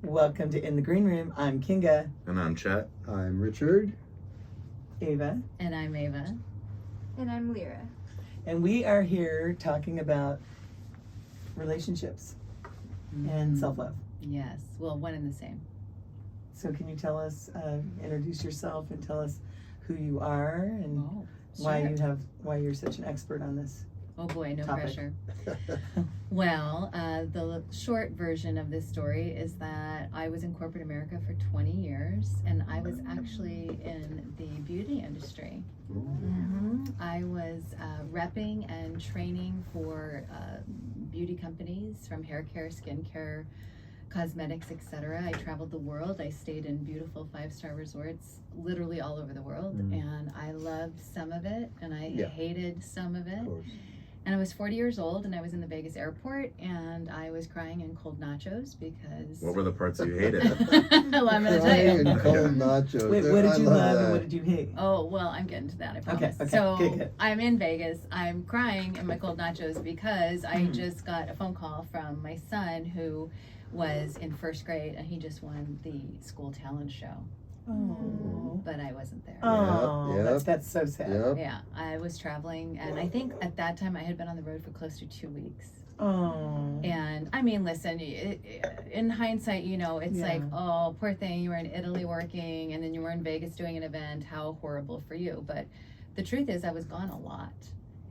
Welcome to In the Green Room. I'm Kinga. And I'm Chet. I'm Richard. Ava. And I'm Eva. And I'm Lyra. And we are here talking about relationships and self-love. Yes, well, one and the same. So can you tell us, introduce yourself and tell us who you are and why you're such an expert on this? Oh boy, no topic. pressure. Well, the short version of this story is that I was in corporate America for 20 years, and I was actually in the beauty industry. I was repping and training for beauty companies, from hair care, skin care, cosmetics, etc. I traveled the world. I stayed in beautiful 5-star resorts literally all over the world, and I loved some of it and I hated some of it. Of course. And I was 40 years old, and I was in the Vegas airport, and I was crying in cold nachos because... What were the parts you hated? Well, I'm going to tell you. Crying and cold nachos. Wait, what did you love and what did you hate? Oh, well, I'm getting to that, I promise. Okay, so good. I'm in Vegas. I'm crying in my cold nachos because I just got a phone call from my son who was in first grade, and he just won the school talent show. Oh, But I wasn't there. Yep. That's so sad. Yep. Yeah, I was traveling, and I think at that time I had been on the road for close to 2 weeks. Oh. And I mean, listen, in hindsight, you know, it's like, oh, poor thing, you were in Italy working, and then you were in Vegas doing an event. How horrible for you. But the truth is, I was gone a lot,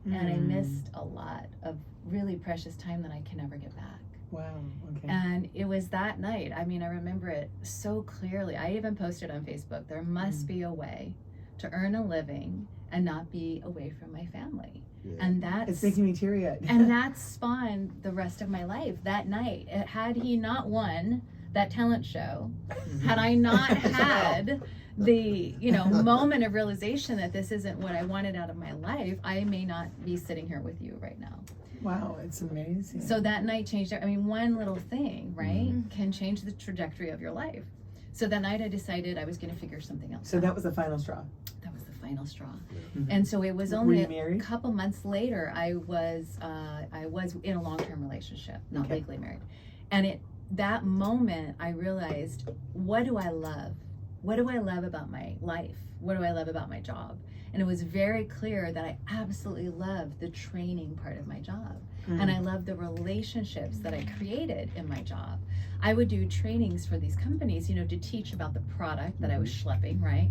and I missed a lot of really precious time that I can never get back. Wow. Okay. And it was that night. I mean, I remember it so clearly. I even posted on Facebook, there must be a way to earn a living and not be away from my family. Yeah. And that's... It's making me teary-eyed. And that spawned the rest of my life that night. Had he not won that talent show, had I not had the, moment of realization that this isn't what I wanted out of my life, I may not be sitting here with you right now. Wow, it's amazing. So that night changed. I mean, one little thing, right, can change the trajectory of your life. So that night I decided I was going to figure something else out. That was the final straw. That was the final straw. And so it was only a couple months later I was in a long-term relationship, not legally married. And that moment I realized, what do I love? What do I love about my life? What do I love about my job? And it was very clear that I absolutely loved the training part of my job. And I loved the relationships that I created in my job. I would do trainings for these companies, to teach about the product that I was schlepping, right?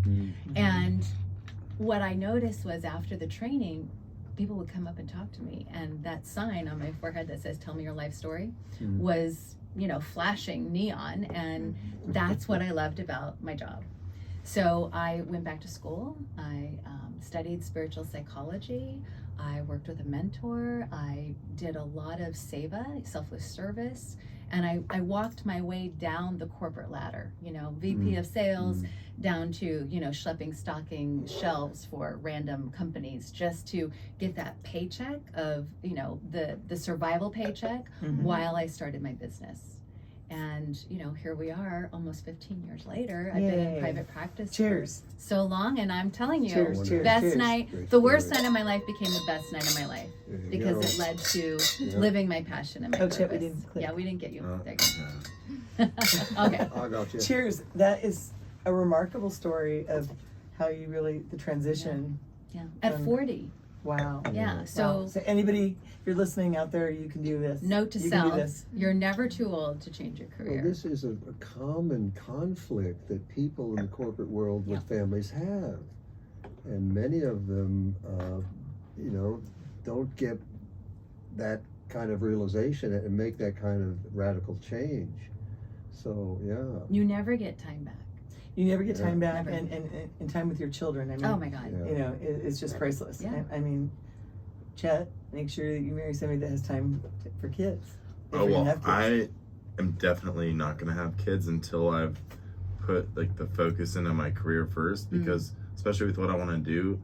And what I noticed was after the training, people would come up and talk to me. And that sign on my forehead that says, "Tell me your life story," was, flashing neon. And that's what I loved about my job. So I went back to school. I studied spiritual psychology. I worked with a mentor. I did a lot of seva, selfless service. And I walked my way down the corporate ladder, VP of sales, down to, schlepping, stocking shelves for random companies just to get that paycheck of, the survival paycheck while I started my business. And, here we are almost 15 years later. I've been in private practice for so long. And I'm telling you, best night, the worst night of my life became the best night of my life because it led to living my passion and my purpose. Chip, we didn't click. Yeah, we didn't get you. There you go. Okay. I got you. Cheers. That is a remarkable story of how you really, the transition. Yeah. At 40. Wow. Yeah. Wow. So anybody, if you're listening out there, you can do this. Note to You can do self, this. you're never too old to change your career. Well, this is a common conflict that people in the corporate world with families have. And many of them, don't get that kind of realization and make that kind of radical change. So, yeah. You never get time back. You never get time back and time with your children. I mean, Oh my God. It's just priceless. Yeah. I mean, Chet, make sure that you marry somebody that has time for kids. Oh, well, I am definitely not going to have kids until I've put the focus into my career first, because especially with what I want to do,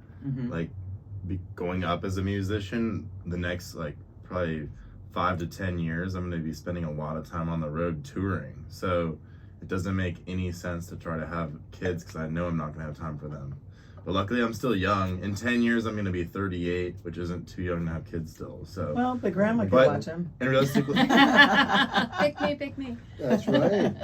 going up as a musician, the next probably 5 to 10 years, I'm going to be spending a lot of time on the road touring. So it doesn't make any sense to try to have kids because I know I'm not going to have time for them. But luckily, I'm still young. In 10 years, I'm going to be 38, which isn't too young to have kids still. So. Well, but grandma can But- watch them. And realistically, Pick me. That's right.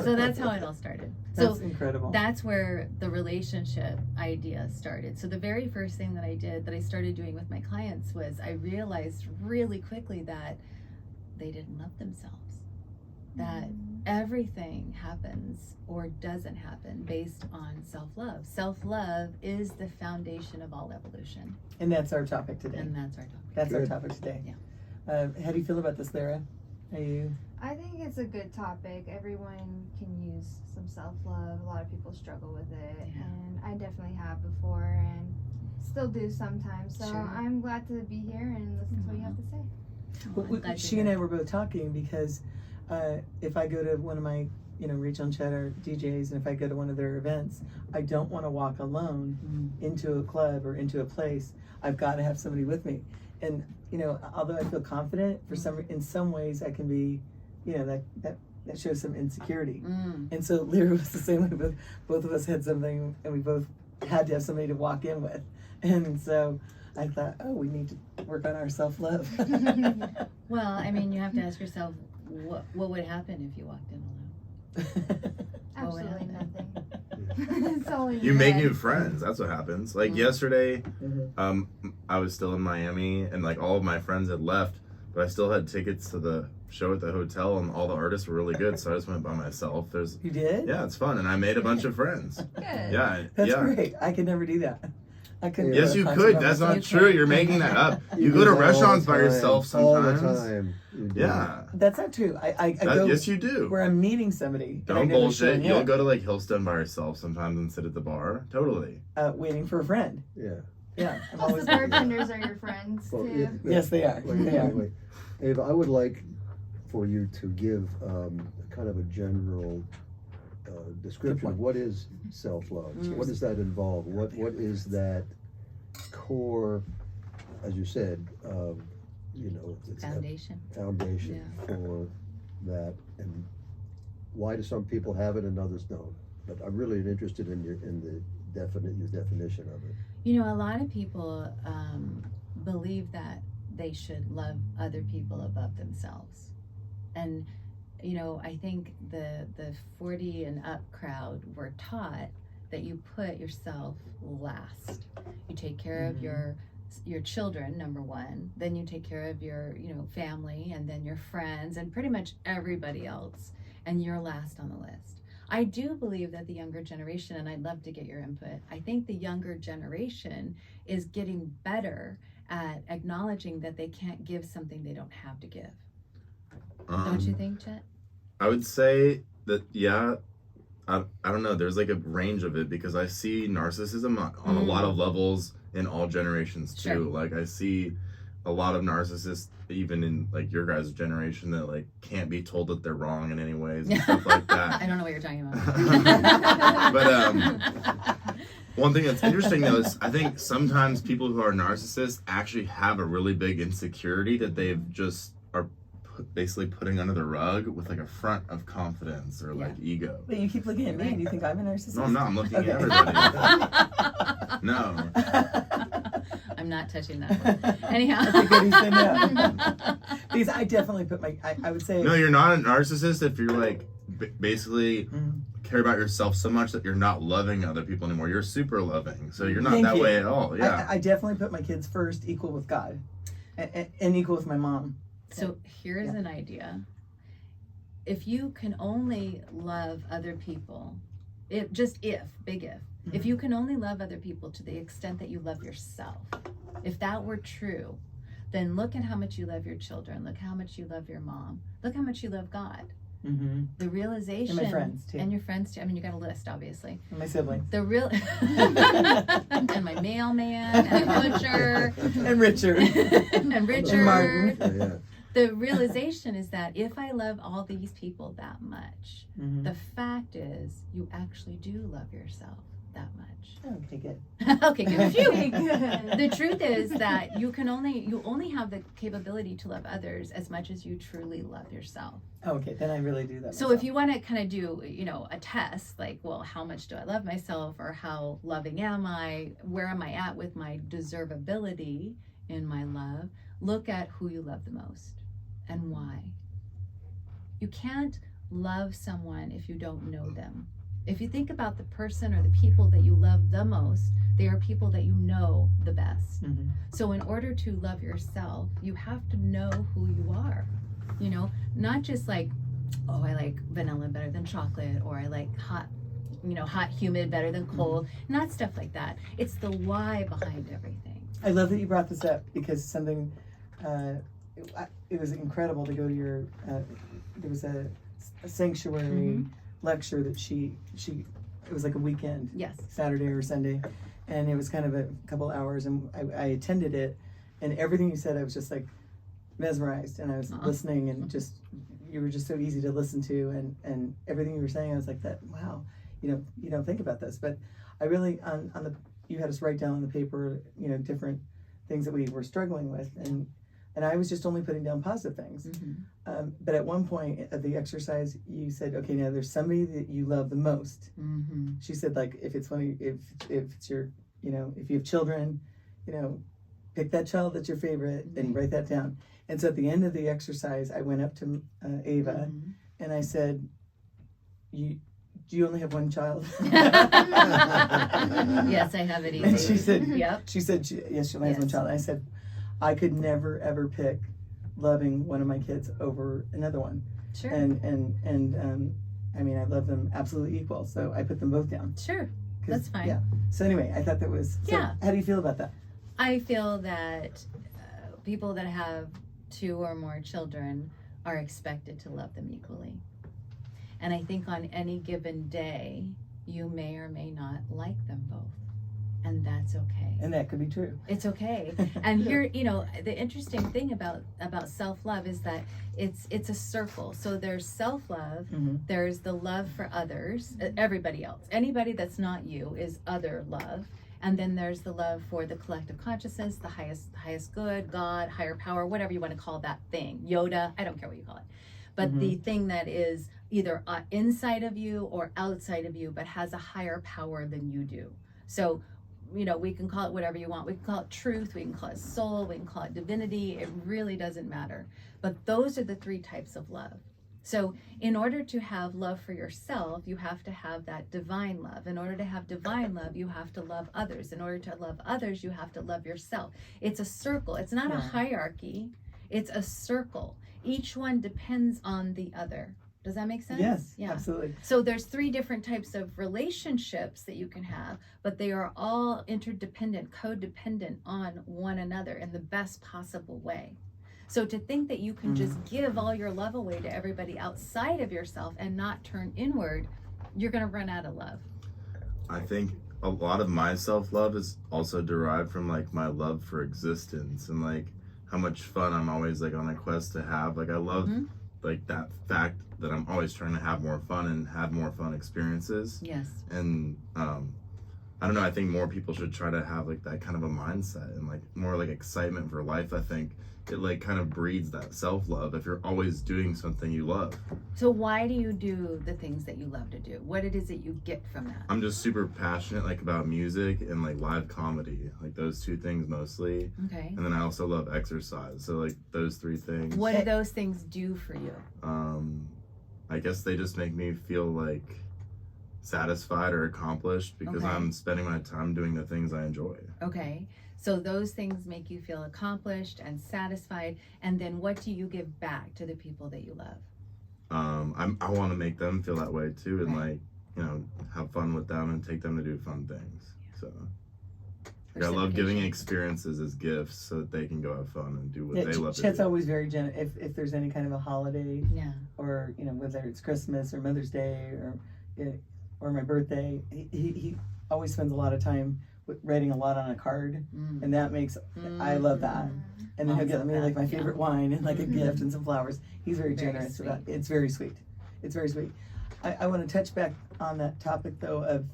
So that's how it all started. That's So incredible. that's where the relationship idea started. So the very first thing that I did, that I started doing with my clients, was I realized really quickly that they didn't love themselves. That everything happens or doesn't happen based on self-love. Self-love is the foundation of all evolution. And that's our topic today. And that's our topic. That's our Good. topic today. Yeah. How do you feel about this, Lyra? Are you? I think it's a good topic. Everyone can use some self-love. A lot of people struggle with it, Yeah. and I definitely have before and still do sometimes. So Sure. I'm glad to be here and listen to what you have to say. Oh, I'm glad She you're and I here. were both talking because if I go to one of my, Rachel and Chet are DJs, and if I go to one of their events, I don't want to walk alone into a club or into a place. I've got to have somebody with me. And, although I feel confident, in some ways I can be, that shows some insecurity. And so Lyra was the same way. Both of us had something, and we both had to have somebody to walk in with. And so I thought, we need to work on our self-love. Well, I mean, you have to ask yourself, what would happen if you walked in alone? Absolutely happen? nothing. It's all in you your make head. new friends. That's what happens. Like yesterday, Mhm. I was still in Miami, and like all of my friends had left, but I still had tickets to the show at the hotel, and all the artists were really good. So I just went by myself. You did? Yeah, it's fun, and I made a bunch of friends. Good. Yeah, That's yeah. great. I could never do that. I couldn't. Yes, go to you a concert could. by That's myself. not true. You're making that up. You do go to that all restaurants the by time, yourself all the sometimes. time. You do. Yeah. That's not true. I go Yes, you do. where I'm meeting somebody. and I Don't know they're bullshit. showing You'll up, go to like Hillstone by yourself sometimes and sit at the bar. Totally. waiting for a friend. Yeah. Yeah, I'm Plus always. the bartenders are your friends Well, too. Yes, they are. They are. Wait. Eva, I would like for you to give kind of a general description of what is self-love. What does that involve? What is that core, as you said, it's that Foundation. foundation for that, and why do some people have it and others don't? But I'm really interested in your definition of it. A lot of people believe that they should love other people above themselves. And, I think the 40 and up crowd were taught that you put yourself last. You take care of your children, number one, then you take care of your, family, and then your friends, and pretty much everybody else, and you're last on the list. I do believe that the younger generation, and I'd love to get your input, I think the younger generation is getting better at acknowledging that they can't give something they don't have to give. Don't you think, Chet? I would say that, yeah, I don't know. There's like a range of it because I see narcissism on a lot of levels in all generations too. Sure. Like I see a lot of narcissists even in like your guys' generation that like can't be told that they're wrong in any ways and stuff like that. I don't know what you're talking about. But one thing that's interesting though is I think sometimes people who are narcissists actually have a really big insecurity that they've just are basically putting under the rug with like a front of confidence or like ego. But you keep looking at me. Do you think I'm a narcissist? No, I'm not. I'm looking Okay. at everybody. No. I'm not touching that one. Anyhow. Okay, good, he said no. Because I definitely put I would say. No, you're not a narcissist if you're like basically Mhm. care about yourself so much that you're not loving other people anymore. You're super loving. So you're not Thank that you. way at all. Yeah. I definitely put my kids first, equal with God, and equal with my mom. So here's an idea. If you can only love other people, big if, if you can only love other people to the extent that you love yourself, if that were true, then look at how much you love your children. Look how much you love your mom. Look how much you love God. Mm-hmm. The realization. And my friends, too. And your friends too. I mean, you got a list, obviously. And my siblings. The real and my mailman and my butcher And Richard. and Richard. And Martin. Yeah. The realization is that if I love all these people that much, Mhm. the fact is you actually do love yourself. that much. Okay, good. Okay, good. Phew. The truth is that you only have the capability to love others as much as you truly love yourself. Okay, then I really do that. So if you want to kind of do, a test, like, well, how much do I love myself, or how loving am I? Where am I at with my deservability in my love? Look at who you love the most and why. You can't love someone if you don't know them. If you think about the person or the people that you love the most, they are people that you know the best. Mm-hmm. So in order to love yourself, you have to know who you are. Not just like, oh, I like vanilla better than chocolate, or I like hot, humid better than cold. Mm-hmm. Not stuff like that. It's the why behind everything. I love that you brought this up, because something, it was incredible to go to your, there was a sanctuary Mm-hmm. lecture that it was like a weekend. Yes. Saturday or Sunday. And it was kind of a couple hours, and I attended it, and everything you said, I was just like mesmerized, and I was listening, and just, you were just so easy to listen to, and everything you were saying, I was like, wow, you don't think about this, but I really, you had us write down on the paper, different things that we were struggling with, and I was just only putting down positive things. Mm-hmm. But at one point of the exercise, you said, okay, now there's somebody that you love the most. Mm-hmm. She said, like, if it's if it's your, if you have children, pick that child that's your favorite and write that down. And so at the end of the exercise, I went up to Eva, and I said, do you only have one child? Yes, I have it easy. And she said, yep. She said, yes, she only has one child. And I said, I could never ever pick loving one of my kids over another one. Sure. And I mean, I love them absolutely equal. So I put them both down. Sure. That's fine. Yeah. So anyway, I thought that was, Yeah. How do you feel about that? I feel that people that have 2 or more children are expected to love them equally. And I think on any given day, you may or may not like them both. And that's okay. And that could be true. It's okay. And here, the interesting thing about self-love is that it's a circle. So there's self-love, there's the love for others, everybody else. Anybody that's not you is other love. And then there's the love for the collective consciousness, the highest good, God, higher power, whatever you want to call that thing. Yoda, I don't care what you call it. But the thing that is either inside of you or outside of you, but has a higher power than you do. So, we can call it whatever you want. We can call it truth, we can call it soul, we can call it divinity. It really doesn't matter. But those are the 3 types of love. So in order to have love for yourself, you have to have that divine love. In order to have divine love, you have to love others. In order to love others, you have to love yourself. It's a circle. It's not a hierarchy. It's a circle. Each one depends on the other. Does that make sense? Yes, yeah. Absolutely. So there's 3 different types of relationships that you can have, but they are all interdependent, codependent on one another in the best possible way. So to think that you can just give all your love away to everybody outside of yourself and not turn inward, you're going to run out of love. I think a lot of my self-love is also derived from like my love for existence and like how much fun I'm always like on a quest to have. Like I love like that fact that I'm always trying to have more fun and have more fun experiences. Yes. And I don't know, I think more people should try to have like that kind of a mindset and like more like excitement for life. I think it like kind of breeds that self-love if you're always doing something you love. So why do you do the things that you love to do? What it is that you get from that? I'm just super passionate like about music and like live comedy, like those 2 things mostly. Okay. And then I also love exercise. So like those 3 things. What do those things do for you? I guess they just make me feel like satisfied or accomplished because I'm spending my time doing the things I enjoy. Okay. So those things make you feel accomplished and satisfied. And then what do you give back to the people that you love? I want to make them feel that way too, and like, have fun with them and take them to do fun things. So like, I love giving experiences as gifts so that they can go have fun and do what they love to do. Chet's always very generous. If there's any kind of a holiday, or whether it's Christmas or Mother's Day or my birthday, he always spends a lot of time writing a lot on a card, and that makes I love that. And then he'll get me like my favorite wine and like a gift and some flowers. He's very generous about it. It's very sweet. It's very sweet. I want to touch back on that topic though of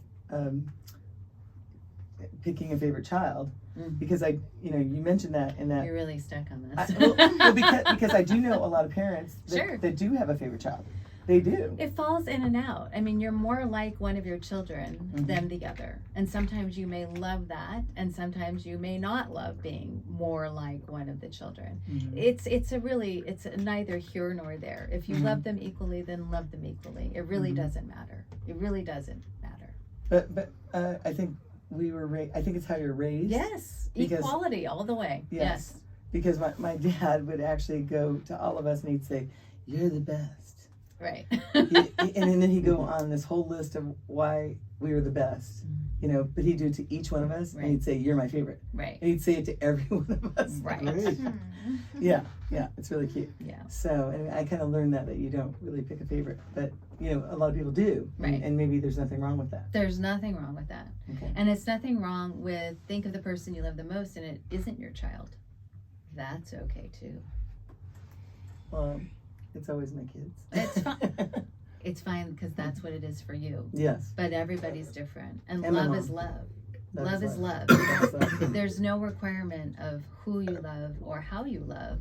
picking a favorite child, because you mentioned that, and that You're really stuck on this. because I do know a lot of parents that do have a favorite child. They do. It falls in and out. I mean, you're more like one of your children than the other. And sometimes you may love that, and sometimes you may not love being more like one of the children. It's a neither here nor there. If you love them equally, then love them equally. It really doesn't matter. It really doesn't matter. But I think I think it's how you're raised. Yes, equality all the way. Yes. Because my dad would actually go to all of us and he'd say, "You're the best." Right. and then he'd go on this whole list of why we were the best, but he'd do it to each one of us, and he'd say, "You're my favorite." Right. And he'd say it to every one of us. Right. Yeah, it's really cute. Yeah. So, and I kind of learned that you don't really pick a favorite, but a lot of people do. Right. And maybe there's nothing wrong with that. There's nothing wrong with that. Okay. And it's nothing wrong with think of the person you love the most and it isn't your child. That's okay too. Well, it's always my kids. It's fine. It's fine because that's what it is for you. Yes. But everybody's different. And my love mom. is love. Love is love. There's no requirement of who you love or how you love.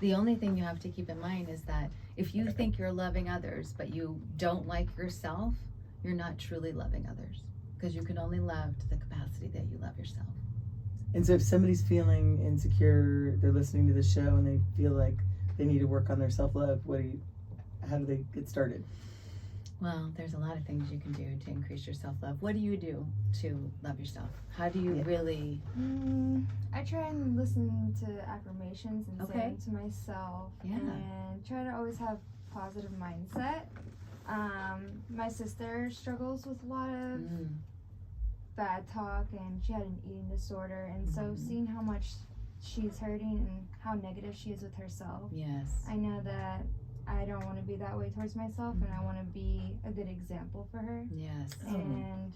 The only thing you have to keep in mind is that if you think you're loving others but you don't like yourself, you're not truly loving others, because you can only love to the capacity that you love yourself. And so if somebody's feeling insecure, they're listening to the show and they feel like they need to work on their self-love, how do they get started? Well, there's a lot of things you can do to increase your self-love. What do you do to love yourself? How do you really? I try and listen to affirmations and say Okay. them to myself, Yeah. and try to always have positive mindset. My sister struggles with a lot of bad talk, and she had an eating disorder, and so seeing how much she's hurting and how negative she is with herself, Yes. I know that I don't want to be that way towards myself, and I want to be a good example for her Yes. and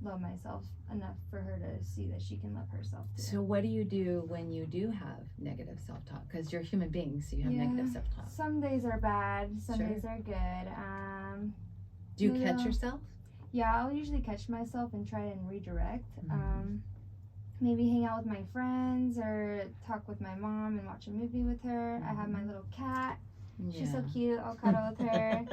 love myself enough for her to see that she can love herself too. So what do you do when you do have negative self-talk? Because you're a human being, so you have negative self-talk. Some days are bad, some Sure. days are good. Do you catch yourself? Yeah, I'll usually catch myself and try and redirect. Maybe hang out with my friends or talk with my mom and watch a movie with her. I have my little cat. She's so cute. I'll cuddle with her.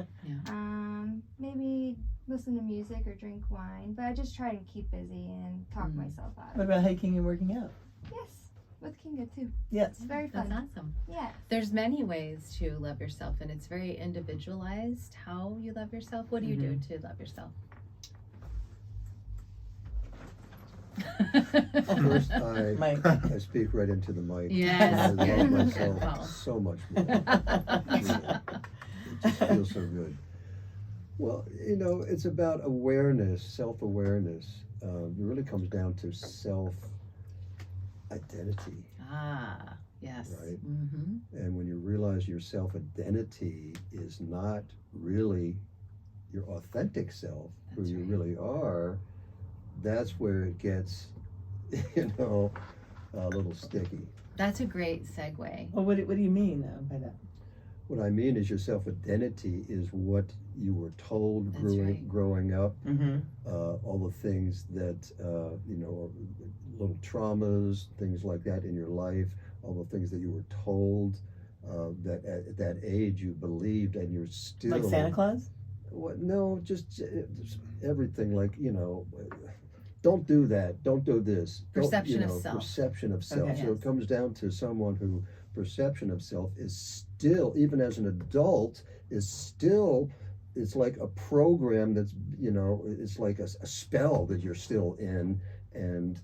Maybe listen to music or drink wine. But I just try and keep busy and talk myself out. What about hiking and working out? Yes, with Kinga too. Yes. It's very fun. That's awesome. Yeah. There's many ways to love yourself, and it's very individualized how you love yourself. What do you do to love yourself? First, I speak right into the mic. Yes, I love good. myself Wow. so much more. It just feels so good. Well, it's about awareness, self-awareness. It really comes down to self-identity. Yes. Right? And when you realize your self-identity is not really your authentic self, who you really are, that's where it gets, a little sticky. That's a great segue. Well, what do you mean by that? What I mean is your self-identity is what you were told growing up, all the things that, little traumas, things like that in your life, all the things that you were told that at that age you believed, and you're still... Like Santa Claus? What? No, just everything, don't do that, don't do this. Perception of self. Perception of self. Okay. So it comes down to someone who perception of self is still, even as an adult, it's like a program that's, it's like a spell that you're still in, and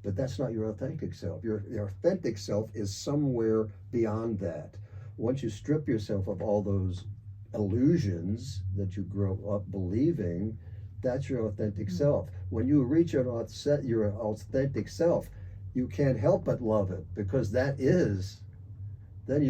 but that's not your authentic self. Your authentic self is somewhere beyond that. Once you strip yourself of all those illusions that you grow up believing, that's your authentic self. When you reach your authentic self, you can't help but love it, because that is, then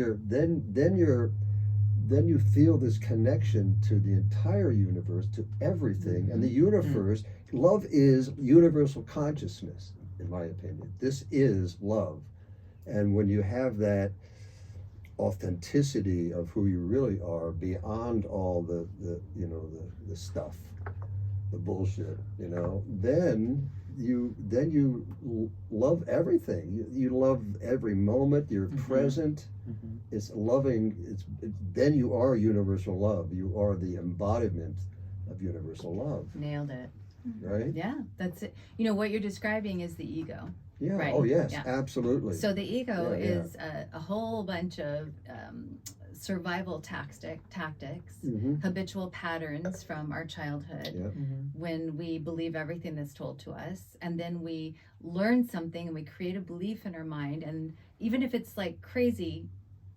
you feel this connection to the entire universe, to everything. And the universe, love is universal consciousness, in my opinion. This is love. And when you have that authenticity of who you really are, beyond all the stuff, the bullshit, then love everything. You love every moment. You're present. It's loving. Then you are universal love. You are the embodiment of universal love. Nailed it. Right? Yeah, that's it. You know, what you're describing is the ego. Yeah. Right. Oh yes, Yeah. absolutely. So the ego is a whole bunch of survival tactics, habitual patterns from our childhood, when we believe everything that's told to us, and then we learn something and we create a belief in our mind, and even if it's like crazy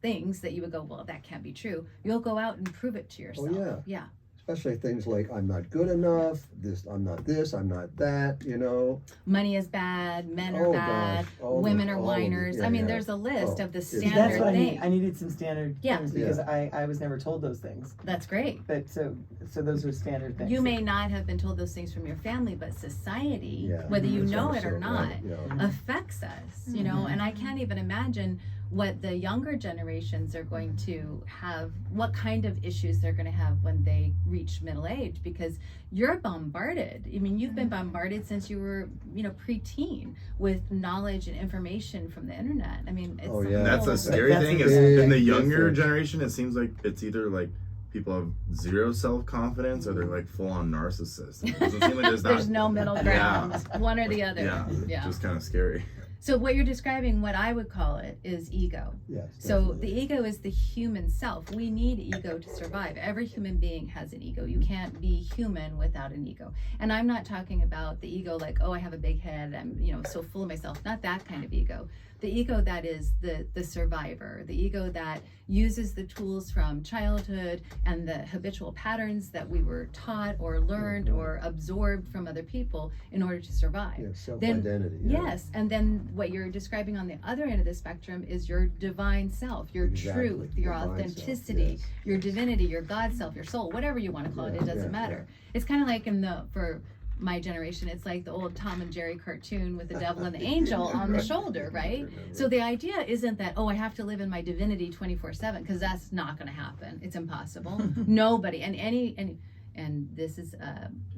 things that you would go, well, that can't be true, you'll go out and prove it to yourself. Oh yeah. Especially things like, I'm not good enough, I'm not this, I'm not that, you know. Money is bad, men are bad, women are whiners. I mean, there's a list of the standard that's what things. I needed some standard things because I was never told those things. That's great. But so those are standard things. You may not have been told those things from your family, but society, whether you know it or not, affects us, you know, and I can't even imagine what the younger generations are going to have, what kind of issues they're going to have when they reach middle age, because you're bombarded. I mean, you've been bombarded since you were, you know, preteen with knowledge and information from the internet. I mean, it's that's a scary thing is in the younger generation, it seems like it's either like people have zero self-confidence or they're like full-on narcissists. It doesn't seem like there's no middle ground, one or the other. Yeah, just kind of scary. So what you're describing, what I would call it, is ego. Yes. So the ego is the human self. We need ego to survive. Every human being has an ego. You can't be human without an ego. And I'm not talking about the ego like, oh, I have a big head, I'm, you know, so full of myself. Not that kind of ego. The ego that is the survivor, the ego that uses the tools from childhood and the habitual patterns that we were taught or learned or absorbed from other people in order to survive. Yeah, self-identity. Yes, and then what you're describing on the other end of the spectrum is your divine self, your truth, your authenticity, your divinity, your God self, your soul, whatever you want to call it, it doesn't matter. It's kind of like for my generation, it's like the old Tom and Jerry cartoon with the devil and the angel on the shoulder, right? So the idea isn't that, oh, I have to live in my divinity 24/7, because that's not going to happen. It's impossible. Nobody, and this is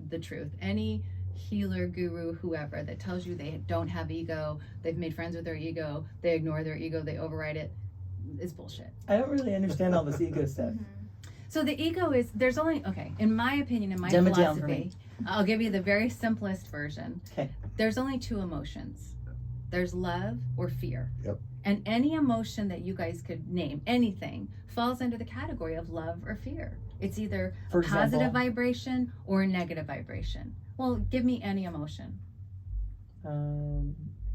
the truth. Any healer, guru, whoever that tells you they don't have ego, they've made friends with their ego, they ignore their ego, they override it, is bullshit. I don't really understand all this ego stuff. So the ego is, there's only, in my opinion, in my philosophy, I'll give you the very simplest version. Okay. There's only two emotions. There's love or fear. Yep. And any emotion that you guys could name, anything, falls under the category of love or fear. It's either a positive vibration or a negative vibration. Well, give me any emotion.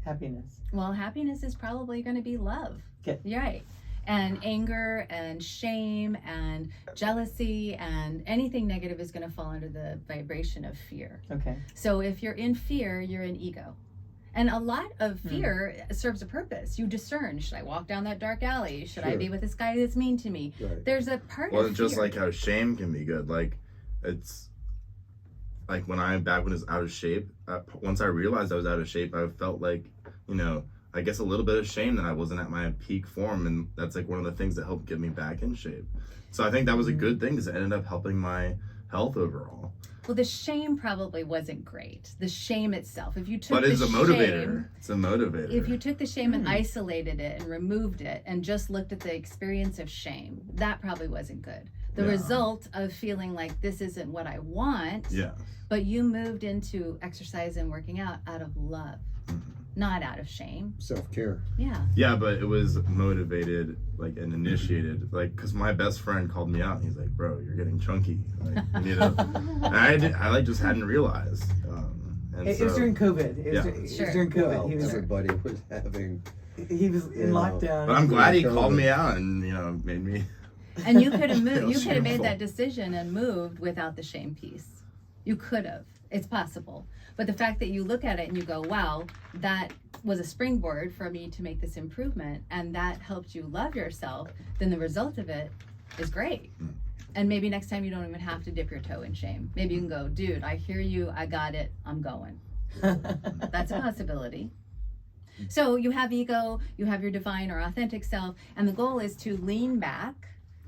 Happiness. Well, happiness is probably going to be love. Okay. You're right. And anger and shame and jealousy and anything negative is going to fall under the vibration of fear. Okay. So if you're in fear, you're in ego. And a lot of fear serves a purpose. You discern, should I walk down that dark alley? Should I be with this guy that's mean to me? Right. There's a part of fear. Well, just like how shame can be good. Like, it's like when I was out of shape, once I realized I was out of shape, I felt like, you know, I guess a little bit of shame that I wasn't at my peak form, and that's like one of the things that helped get me back in shape. So I think that was a good thing because it ended up helping my health overall. Well, the shame probably wasn't great. The shame itself, if you took but it's the a motivator. Shame, it's a motivator. If you took the shame and isolated it and removed it and just looked at the experience of shame, that probably wasn't good. The result of feeling like this isn't what I want, but you moved into exercise and working out of love. Not out of shame. Self-care. Yeah, but it was motivated, like, and initiated, like, because my best friend called me out. And he's like, "Bro, you're getting chunky." Like, you know, and I just hadn't realized. And it was during COVID. It was during COVID. Well, everybody was having. He was in lockdown. But I'm glad he called me out and made me. And you could have moved. You could have made that decision and moved without the shame piece. You could have. It's possible. But the fact that you look at it and you go, wow, that was a springboard for me to make this improvement, and that helped you love yourself, then the result of it is great. And maybe next time you don't even have to dip your toe in shame. Maybe you can go, dude, I hear you, I got it, I'm going. That's a possibility. So you have ego, you have your divine or authentic self, and the goal is to lean back,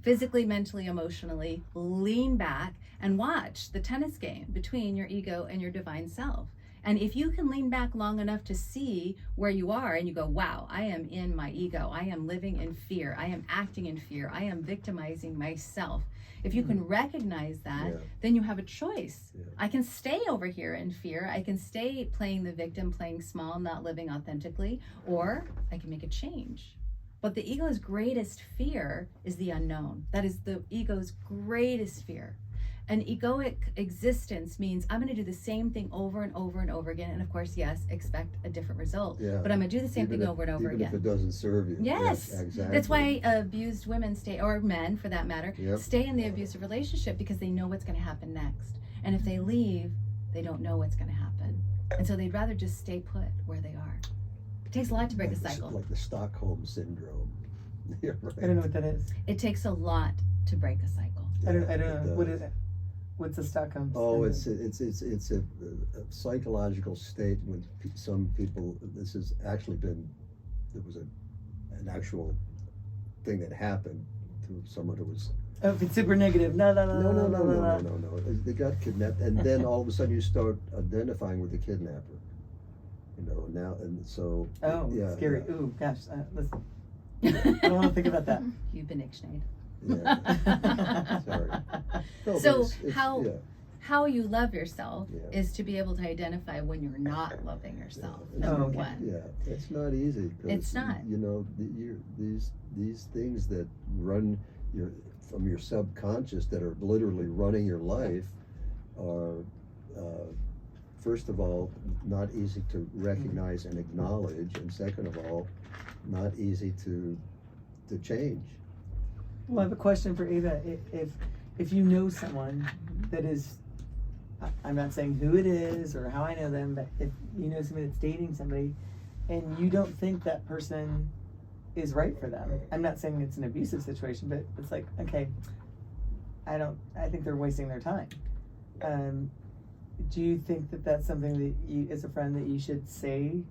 physically, mentally, emotionally, lean back and watch the tennis game between your ego and your divine self. And if you can lean back long enough to see where you are and you go, wow, I am in my ego. I am living in fear. I am acting in fear. I am victimizing myself. If you can recognize that, then you have a choice. I can stay over here in fear. I can stay playing the victim, playing small, not living authentically, or I can make a change. But the ego's greatest fear is the unknown. That is the ego's greatest fear. An egoic existence means I'm going to do the same thing over and over and over again. And of course, yes, expect a different result. Yeah. But I'm going to do the same thing over and over even again. If it doesn't serve you. Yes. Exactly. That's why abused women stay, or men for that matter, stay in the abusive relationship because they know what's going to happen next. And if they leave, they don't know what's going to happen. And so they'd rather just stay put where they are. It takes a lot to break a cycle. Like the Stockholm syndrome. Yeah, right. I don't know what that is. It takes a lot to break a cycle. I don't know. What is it? What's the Stockholm? Oh, it's a psychological state when some people. This has actually been. There was an actual thing that happened to someone who was. Oh, if it's super negative, no. They got kidnapped, and then all of a sudden you start identifying with the kidnapper. You know now, and so. Oh, yeah, scary! Yeah. Ooh, gosh, listen. I don't want to think about that. You've been ictioned. Yeah. Sorry. No, So it's, how you love yourself is to be able to identify when you're not loving yourself. Number one. Yeah, it's not easy. It's not. You know, these things that run from your subconscious that are literally running your life are, first of all, not easy to recognize and acknowledge, and second of all, not easy to change. Well, I have a question for Eva. If you know someone that is, I'm not saying who it is or how I know them, but if you know somebody that's dating somebody and you don't think that person is right for them, I'm not saying it's an abusive situation, but it's like, okay, I think they're wasting their time. Do you think that that's something that you, as a friend, that you should say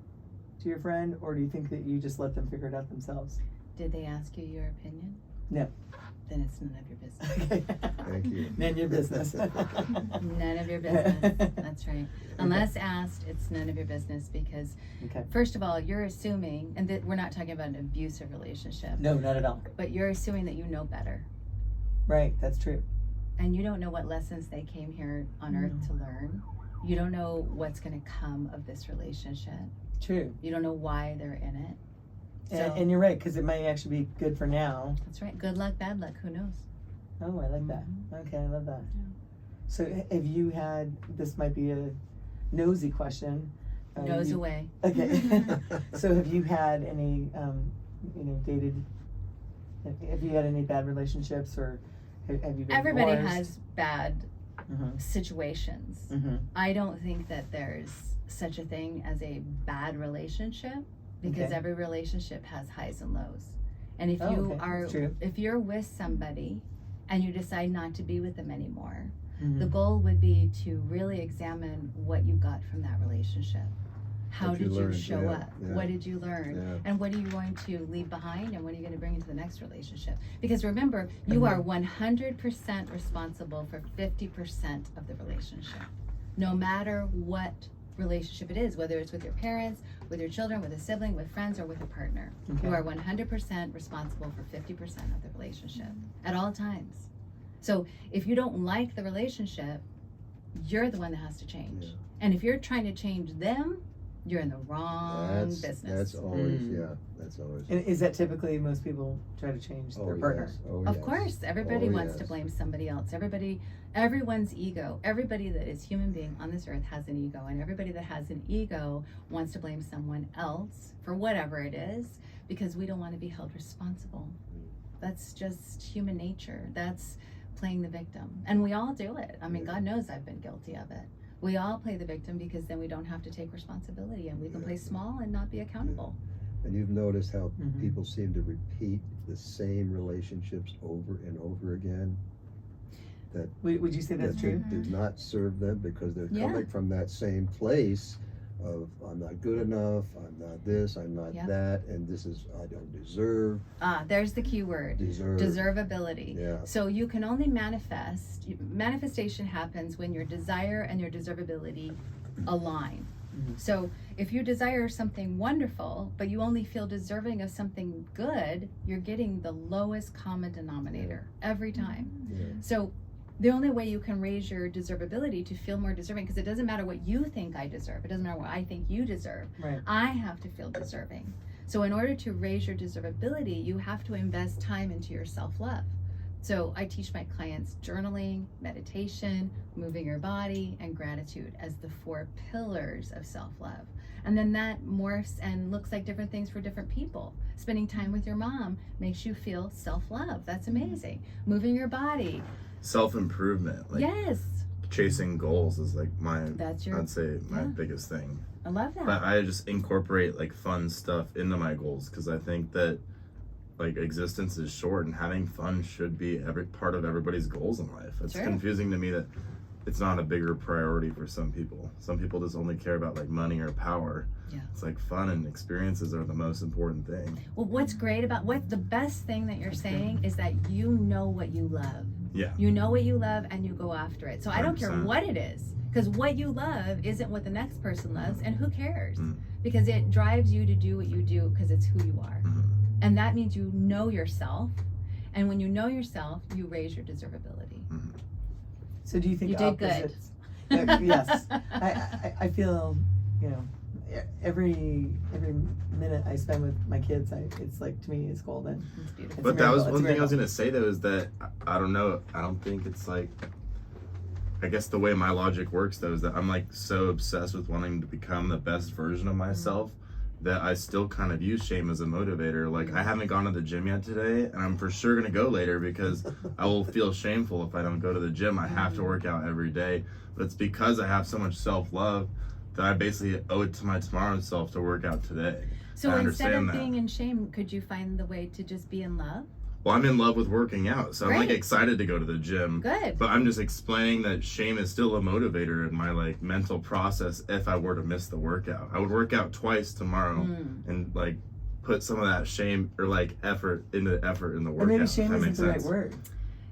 to your friend, or do you think that you just let them figure it out themselves? Did they ask you your opinion? No. Then it's none of your business. Okay. Thank you. None of your business. None of your business. That's right. Unless asked, it's none of your business because, first of all, you're assuming, and we're not talking about an abusive relationship. No, not at all. But you're assuming that you know better. Right, that's true. And you don't know what lessons they came here on earth to learn. You don't know what's going to come of this relationship. True. You don't know why they're in it. So, and you're right, because it might actually be good for now. That's right. Good luck, bad luck. Who knows? Oh, I like that. Okay, I love that. Yeah. So have you had, this might be a nosy question. Nose away. Okay. So have you had any, have you had any bad relationships, or have you been Everybody divorced? has bad situations. I don't think that there's such a thing as a bad relationship, because every relationship has highs and lows. And if if you're with somebody and you decide not to be with them anymore, the goal would be to really examine what you got from that relationship. How did you show up? What did you learn? And what are you going to leave behind, and what are you going to bring into the next relationship? Because remember, you are 100% responsible for 50% of the relationship. No matter what relationship it is, whether it's with your parents, with your children, with a sibling, with friends, or with a partner. You are 100% responsible for 50% of the relationship at all times. So if you don't like the relationship, you're the one that has to change. And if you're trying to change them, you're in the wrong business. That's always, that's always. And is that typically most people try to change their partner? Yes. Oh, of course, everybody wants to blame somebody else. Everyone's ego, everybody that is human being on this earth has an ego, and everybody that has an ego wants to blame someone else for whatever it is, because we don't want to be held responsible. That's just human nature. That's playing the victim. And we all do it. I mean, God knows I've been guilty of it. We all play the victim because then we don't have to take responsibility, and we can play small and not be accountable. And you've noticed how people seem to repeat the same relationships over and over again. That would you say that's true? Did not serve them because they're coming from that same place of I'm not good enough, I'm not this, I'm not that, and this is I don't deserve. There's the key word. Deservability. Yeah. So you can only manifestation happens when your desire and your deservability align. So if you desire something wonderful, but you only feel deserving of something good, you're getting the lowest common denominator every time. So the only way you can raise your deservability to feel more deserving, because it doesn't matter what you think I deserve, it doesn't matter what I think you deserve, I have to feel deserving. So in order to raise your deservability, you have to invest time into your self-love. So I teach my clients journaling, meditation, moving your body, and gratitude as the 4 pillars of self-love. And then that morphs and looks like different things for different people. Spending time with your mom makes you feel self-love. That's amazing. Moving your body. Self-improvement. Like Yes. chasing goals is like I'd say my yeah. biggest thing. I love that. But I just incorporate like fun stuff into my goals, because I think that like existence is short and having fun should be every part of everybody's goals in life. It's confusing to me that it's not a bigger priority for some people. Some people just only care about like money or power. Yeah. It's like fun and experiences are the most important thing. Well, what's great about the best thing that you're saying is that you know what you love. Yeah. You know what you love and you go after it. So 100%. I don't care 100%. what it is, because what you love isn't what the next person loves, and who cares? Because it drives you to do what you do because it's who you are. And that means you know yourself, and when you know yourself, you raise your deservability. So do you think you did opposites? good? Yes. I feel, every minute I spend with my kids, it's like, to me, it's golden. It's beautiful. But that was one thing I was gonna say though, is that I don't know. I don't think it's like. I guess the way my logic works though is that I'm like so obsessed with wanting to become the best version of myself that I still kind of use shame as a motivator. Like I haven't gone to the gym yet today, and I'm for sure gonna go later because I will feel shameful if I don't go to the gym. I have to work out every day, but it's because I have so much self-love that I basically owe it to my tomorrow self to work out today. So instead of being in shame, could you find the way to just be in love? Well, I'm in love with working out, so Great. I'm like excited to go to the gym. Good. But I'm just explaining that shame is still a motivator in my like mental process if I were to miss the workout. I would work out twice tomorrow and like put some of that shame or like effort in the workout. Or maybe shame isn't the right word.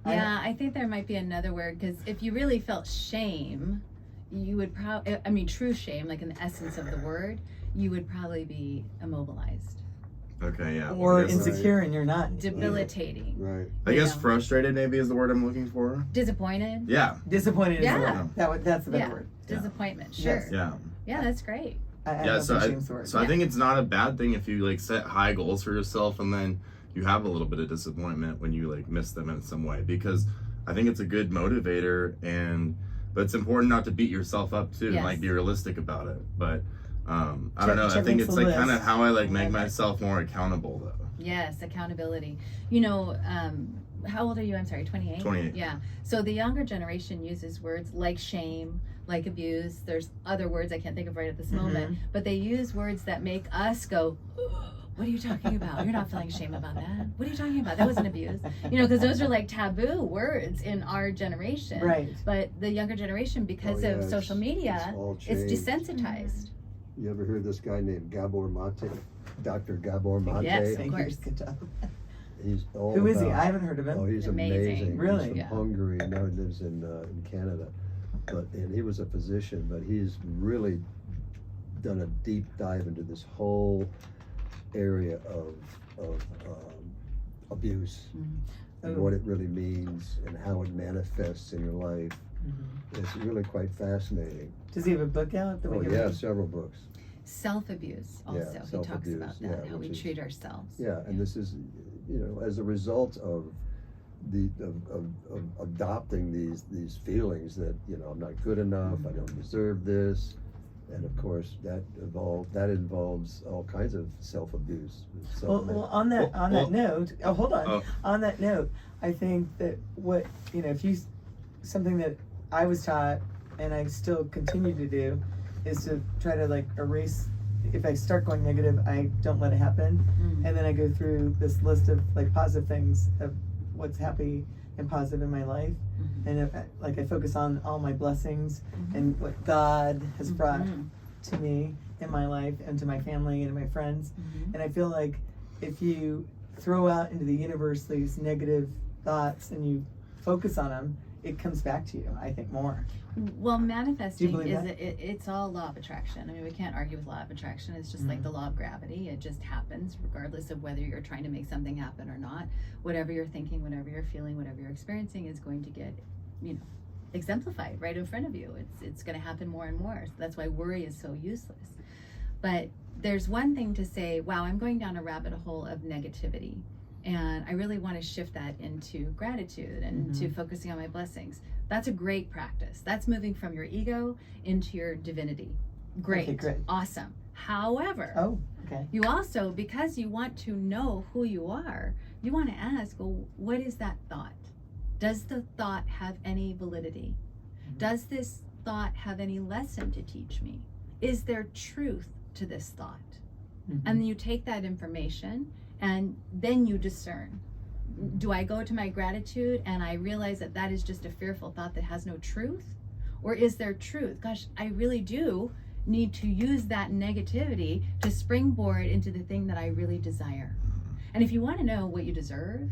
Yeah, I think there might be another word, because if you really felt shame, you would probably, true shame, like in the essence of the word, you would probably be immobilized. Okay, yeah. Or insecure and you're not. Debilitating. Right. I guess frustrated maybe is the word I'm looking for. Disappointed. Yeah. Disappointed is Yeah. the word. That's the better word. Disappointment, sure. Yes. Yeah. Yeah, that's great. So I think it's not a bad thing if you like set high goals for yourself and then you have a little bit of disappointment when you like miss them in some way, because I think it's a good motivator, but it's important not to beat yourself up too and like be realistic about it. But I don't know. I think it's like kind of how I like make myself more accountable though. Yes, accountability. How old are you? I'm sorry, 28? 28. Yeah. So the younger generation uses words like shame, like abuse. There's other words I can't think of right at this moment, but they use words that make us go, what are you talking about? You're not feeling shame about that. What are you talking about? That wasn't abuse. Because those are like taboo words in our generation. Right. But the younger generation, because of social media, it's desensitized. You ever heard this guy named Gabor Mate? Dr. Gabor Mate? Yes, of course. Good job. He's all Who is he? about- I haven't heard of him. Oh, he's amazing. Really? He's from Hungary. Now he lives in Canada. And he was a physician, but he's really done a deep dive into this whole area of abuse and what it really means and how it manifests in your life. It's really quite fascinating. Does he have a book out? Several books. Self-abuse also. He talks about that, how we treat ourselves. Yeah, and this is, as a result of adopting these feelings that, I'm not good enough, I don't deserve this. And of course, that involves all kinds of self-abuse. Well, on that note, hold on. On that note, I think that something that I was taught and I still continue to do is to try to like erase. If I start going negative, I don't let it happen, and then I go through this list of like positive things of what's happy and positive in my life, and if I focus on all my blessings and what God has brought to me in my life and to my family and my friends, and I feel like if you throw out into the universe these negative thoughts and you focus on them, it comes back to you, I think, more. Well, manifesting Do you believe it's all law of attraction. I mean, we can't argue with law of attraction. It's just like the law of gravity. It just happens regardless of whether you're trying to make something happen or not. Whatever you're thinking, whatever you're feeling, whatever you're experiencing is going to get, exemplified right in front of you. It's going to happen more and more. So that's why worry is so useless. But there's one thing to say, wow, I'm going down a rabbit hole of negativity, and I really want to shift that into gratitude and to focusing on my blessings. That's a great practice. That's moving from your ego into your divinity. Great. Okay, great. Awesome. However, you also, because you want to know who you are, you want to ask, well, what is that thought? Does the thought have any validity? Does this thought have any lesson to teach me? Is there truth to this thought? And you take that information and then you discern. Do I go to my gratitude and I realize that that is just a fearful thought that has no truth? Or is there truth? Gosh, I really do need to use that negativity to springboard into the thing that I really desire. And if you want to know what you deserve,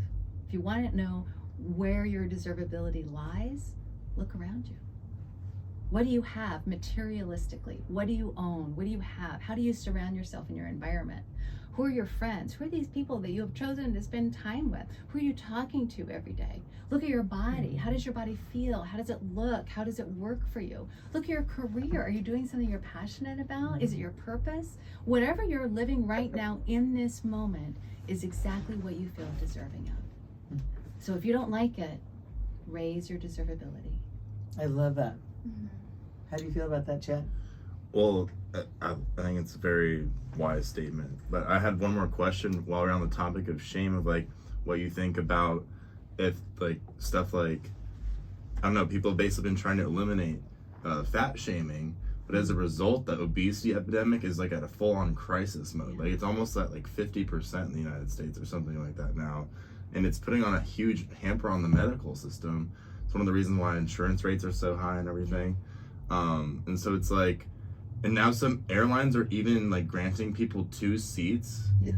if you want to know where your deservability lies, look around you. What do you have materialistically? What do you own? What do you have? How do you surround yourself in your environment? Who are your friends? Who are these people that you have chosen to spend time with? Who are you talking to every day? Look at your body. How does your body feel? How does it look? How does it work for you? Look at your career. Are you doing something you're passionate about? Is it your purpose? Whatever you're living right now in this moment is exactly what you feel deserving of. So if you don't like it, raise your deservability. I love that. How do you feel about that, Chad? Well, I think it's a very wise statement. But I had one more question while we're on the topic of shame, of like what you think about if like stuff like, I don't know, people have basically been trying to eliminate fat shaming, but as a result, the obesity epidemic is like at a full-on crisis mode. Like it's almost at like 50% in the United States or something like that now. And it's putting on a huge hamper on the medical system. It's one of the reasons why insurance rates are so high and everything. And so it's like, and now some airlines are even like granting people 2 seats. Yes.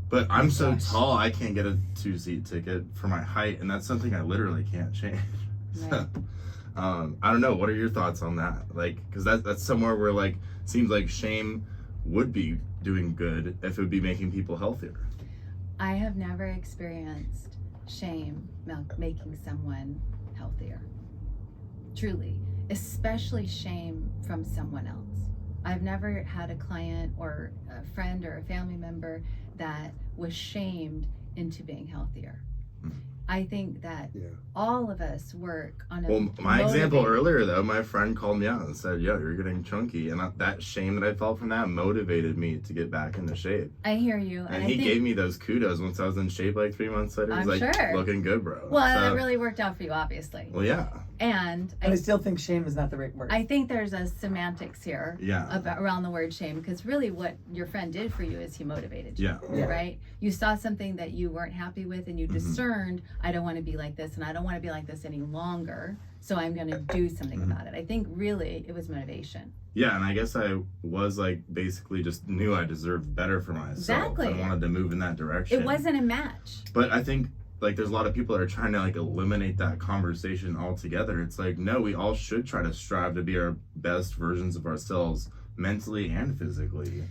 But I'm so tall, I can't get a 2-seat ticket for my height, and that's something I literally can't change. Right. I don't know. What are your thoughts on that? Like, because that's somewhere where like seems like shame would be doing good if it would be making people healthier. I have never experienced shame making someone healthier. Truly. Especially shame from someone else. I've never had a client or a friend or a family member that was shamed into being healthier. I think that all of us work on a my example earlier though, my friend called me out and said, yo, you're getting chunky, and that shame that I felt from that motivated me to get back into shape. I hear you. And he gave me those kudos once I was in shape like 3 months later. He's like, looking good, bro. Well, it really worked out for you, obviously. Well, yeah. But I still think shame is not the right word. I think there's a semantics here around the word shame, because really what your friend did for you is he motivated you, right? You saw something that you weren't happy with and you discerned, I don't want to be like this and I don't want to be like this any longer, so I'm going to do something about it. I think really it was motivation. Yeah, and I guess I was like basically just knew I deserved better for myself. Exactly. I wanted to move in that direction. It wasn't a match. But I think like there's a lot of people that are trying to like eliminate that conversation altogether. It's like, no, we all should try to strive to be our best versions of ourselves mentally and physically.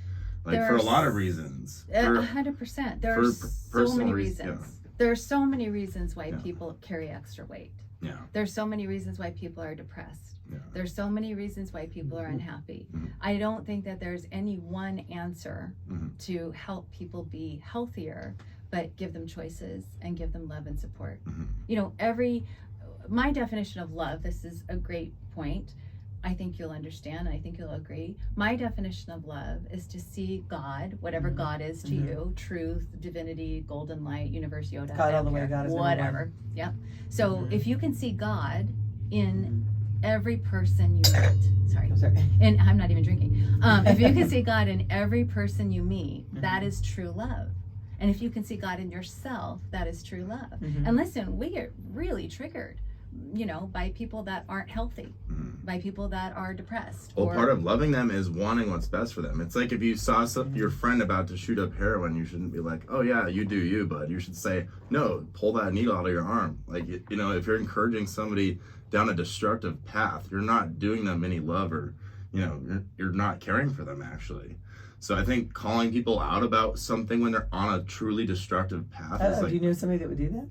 Like for a lot of reasons. 100%. There are so many reasons. There are so many reasons why people carry extra weight. Yeah. There's so many reasons why people are depressed. Yeah. There's so many reasons why people are unhappy. I don't think that there's any one answer to help people be healthier, but give them choices and give them love and support. You know, my definition of love, this is a great point. I think you'll understand, I think you'll agree. My definition of love is to see God, whatever God is to you, truth, divinity, golden light, universe, Yoda, God all the way, God is whatever. Yeah. So if you can see God in every person you meet, sorry, and I'm not even drinking. If you can see God in every person you meet, that is true love. And if you can see God in yourself, that is true love. And listen, we get really triggered, you know, by people that aren't healthy. by people that are depressed. Well, part of loving them is wanting what's best for them. It's like if you saw your friend about to shoot up heroin, you shouldn't be like, oh yeah, you do you, bud. You should say, no, pull that needle out of your arm. Like, you know, if you're encouraging somebody down a destructive path, you're not doing them any love, or, you know, you're not caring for them actually. So I think calling people out about something when they're on a truly destructive path is like, do you know somebody that would do that?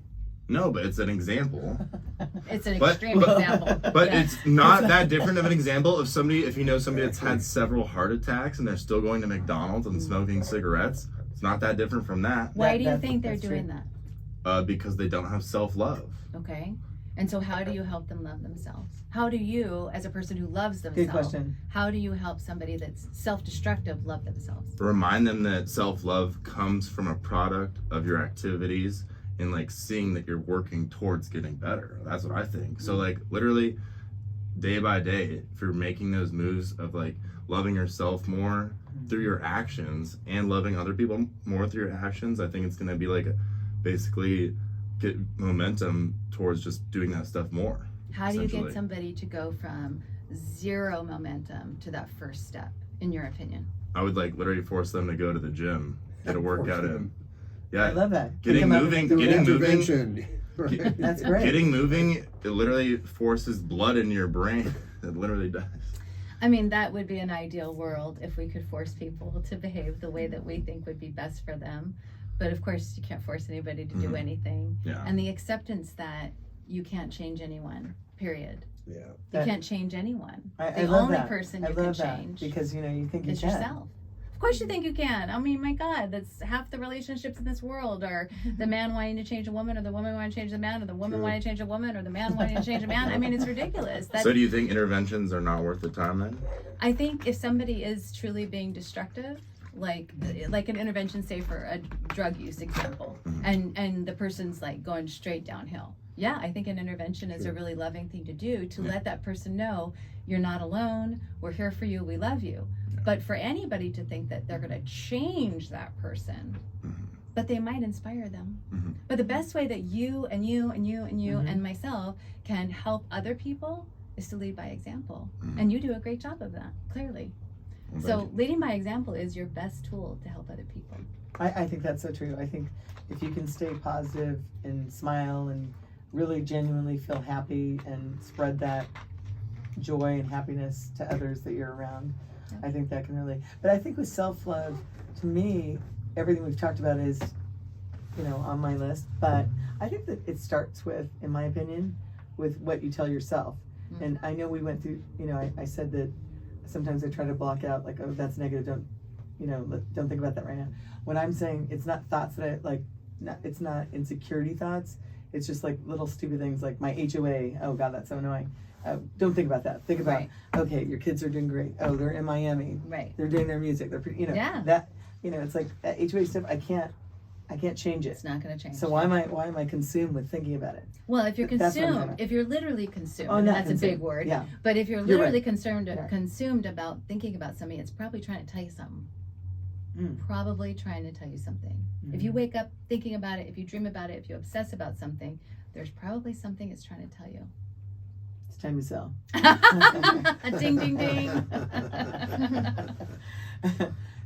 no, but it's an example. It's an extreme example. But Yeah. it's not that different of an example of somebody, if you know somebody that's had several heart attacks and they're still going to McDonald's and smoking cigarettes, it's not that different from that. Why do you think they're doing that? Because they don't have self-love. Okay. And so how do you help them love themselves? How do you, as a person who loves themselves, Good question. how do you help somebody that's self-destructive love themselves? Remind them that self-love comes from a product of your activities and like seeing that you're working towards getting better. That's what I think. So like literally day by day, if you're making those moves of like loving yourself more through your actions and loving other people more through your actions, I think it's going to be like basically get momentum towards just doing that stuff more. How do you get somebody to go from zero momentum to that first step, in your opinion? I would like literally force them to go to the gym, get a workout in. Yeah, I love that. Getting moving. Right. That's great. Getting moving, it literally forces blood into your brain. It literally does. I mean, that would be an ideal world if we could force people to behave the way that we think would be best for them. But of course, you can't force anybody to do anything. Yeah. And the acceptance that you can't change anyone, period. Yeah. You can't change anyone. I The love only that. person I you can love that, change because you know you think you is can. yourself. Of course you think you can. I mean, my God, that's half the relationships in this world are the man wanting to change a woman, or the woman wanting to change the man, or the woman wanting to change a woman, or the man wanting to change a man. I mean, it's ridiculous. So do you think interventions are not worth the time then? I think if somebody is truly being destructive, like an intervention, say for a drug use example, and the person's like going straight downhill. Yeah, I think an intervention is a really loving thing to do, to let that person know you're not alone, we're here for you, we love you. But for anybody to think that they're going to change that person, but they might inspire them. But the best way that you and you and you and you and myself can help other people is to lead by example. And you do a great job of that, clearly. Well, So leading by example is your best tool to help other people. I think that's so true. I think if you can stay positive and smile and really genuinely feel happy and spread that joy and happiness to others that you're around, I think that can really, but I think with self-love, to me, everything we've talked about is, you know, on my list, but I think that it starts with, in my opinion, with what you tell yourself. And I know we went through, you know, I said that sometimes I try to block out, like, oh, that's negative, don't think about that right now. When I'm saying, it's not thoughts that I, like, it's not insecurity thoughts, it's just like little stupid things like my HOA, oh God, that's so annoying. Don't think about that. Think about, okay, your kids are doing great. Oh, they're in Miami. Right. They're doing their music. They're, that, it's like that HOA stuff. I can't change it. It's not going to change. So why am I consumed with thinking about it? Well, if you're That's what I'm consumed, talking if you're literally consumed, Oh, and not that's consumed. a big word. Yeah. But if you're You're literally right. consumed about thinking about something, it's probably trying to tell you something. Probably trying to tell you something. If you wake up thinking about it, if you dream about it, if you obsess about something, there's probably something it's trying to tell you. It's time to sell. Ding, ding, ding.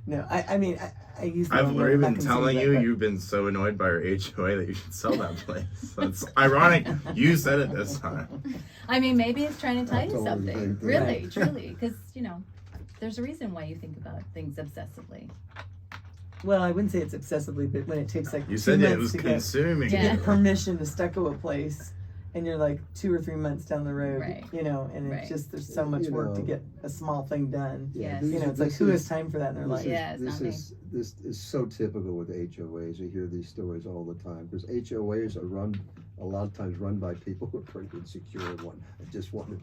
No, I mean, I used to. I've literally been telling you, you've been so annoyed by your HOA that you should sell that place. That's ironic. You said it this time. I mean, maybe it's trying to tell you totally something. think that. Really, truly. Because, there's a reason why you think about things obsessively. Well, I wouldn't say it's excessively, but when it takes like You 2 said months it was to consuming. Yeah. get permission to stucco a place, and you're like 2 or 3 months down the road, Right. and Right. it's just there's so much work to know. get a small thing done. Yes. It's like who has time for that in their life? Yeah, it's this not me. this is so typical with HOAs. You hear these stories all the time because HOAs are a lot of times run by people who are pretty insecure and just want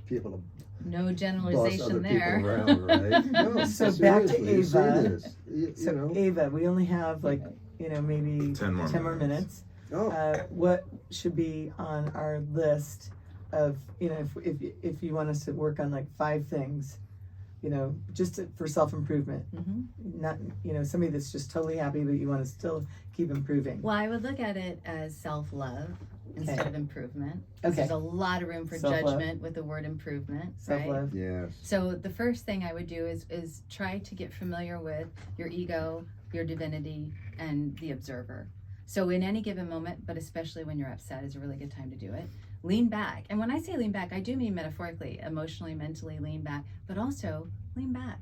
people to No boss other generalization there. people around, right? No, So back to seriously, you see Eva. this. You So know. Ava, we only have like maybe 10 more minutes. Oh, What should be on our list of if you want us to work on like 5 things, just for self-improvement, not somebody that's just totally happy but you want to still keep improving. Well, I would look at it as self-love, instead of improvement. Okay. There's a lot of room for Self-love. judgment with the word improvement, right? Self-love. Yes. So the first thing I would do is try to get familiar with your ego, your divinity, and the observer. So in any given moment, but especially when you're upset, is a really good time to do it. Lean back. And when I say lean back, I do mean metaphorically, emotionally, mentally lean back, but also lean back.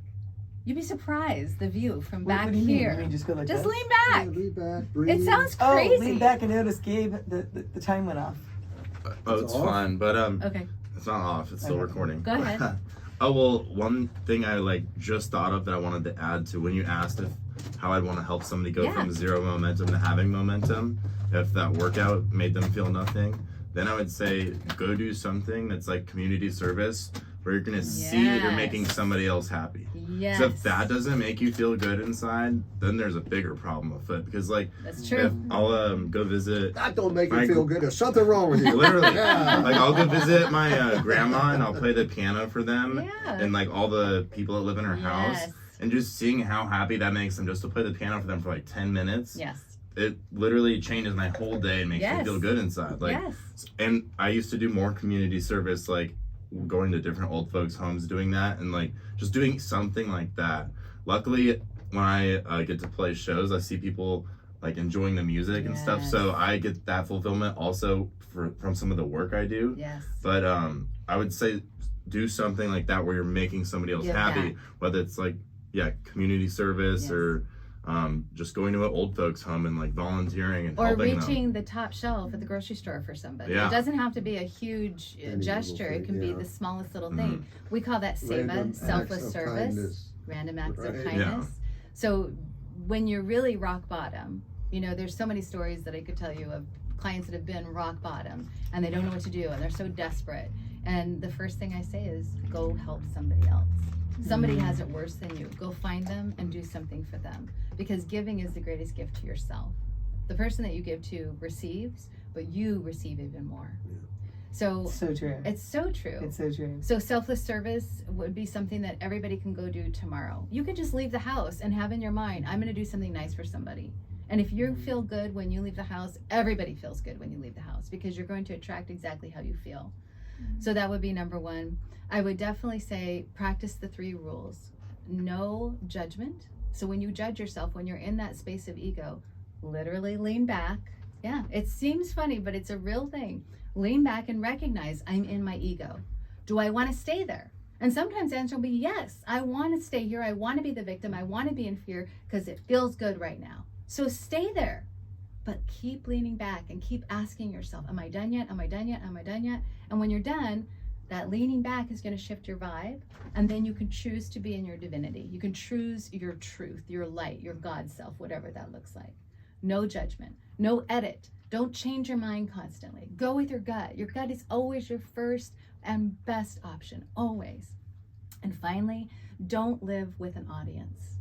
You'd be surprised the view from back What do you mean? here. You mean just go like Just this? lean back. Yeah, lean back, breathe. It sounds Oh, crazy. lean back and notice, Gabe, the time went off. Oh, It's it's off? fine, but Okay, it's not off. It's still Okay. recording. go ahead. Oh well, one thing I just thought of that I wanted to add to when you asked if how I'd want to help somebody go Yeah. from zero momentum to having momentum, if that workout made them feel nothing, then I would say go do something that's like community service where you're gonna see that you're making Yes. somebody else happy. Yes. So if that doesn't make you feel good inside, then there's a bigger problem afoot. Because like That's if true. I'll go visit That don't make My you feel good. There's something wrong with you. literally Yeah. like I'll go visit my grandma and I'll play the piano for them Yeah. and like all the people that live in her house. Yes. And just seeing how happy that makes them just to play the piano for them for like 10 minutes, Yes. it literally changes my whole day and makes me Yes. feel good inside. Like, Yes. and I used to do more community service, like going to different old folks' homes, doing that, and like just doing something like that. Luckily, when I get to play shows, I see people like enjoying the music and stuff, Yes. so I get that fulfillment also from some of the work I do. Yes. But I would say do something like that where you're making somebody else Yeah. happy, whether it's like community service Yes. or just going to an old folks home and like volunteering and Or helping reaching the top shelf at the grocery store for somebody. Yeah. It doesn't have to be a huge Any gesture. little It can thing, be yeah. the smallest little Mhm. thing. We call that Random seva, acts selfless of service, kindness. random acts of Right. kindness. So when you're really rock bottom, there's so many stories that I could tell you of clients that have been rock bottom and they don't know what to do and they're so desperate. And the first thing I say is go help somebody else. Somebody has it worse than you. Go find them and do something for them. Because giving is the greatest gift to yourself. The person that you give to receives, but you receive even more. Yeah. So So true. it's so true. It's so true. So selfless service would be something that everybody can go do tomorrow. You can just leave the house and have in your mind, I'm going to do something nice for somebody. And if you feel good when you leave the house, everybody feels good when you leave the house because you're going to attract exactly how you feel. So that would be number one. I would definitely say practice the 3 rules. No judgment. So when you judge yourself, when you're in that space of ego, literally lean back. Yeah, it seems funny, but it's a real thing. Lean back and recognize I'm in my ego. Do I want to stay there? And sometimes the answer will be yes, I want to stay here. I want to be the victim. I want to be in fear because it feels good right now. So stay there, but keep leaning back and keep asking yourself, am I done yet? Am I done yet? Am I done yet? And when you're done, that leaning back is going to shift your vibe, and then you can choose to be in your divinity. You can choose your truth, your light, your God self, whatever that looks like. No judgment, no edit. Don't change your mind constantly. Go with your gut. Your gut is always your first and best option, always. And finally, don't live with an audience.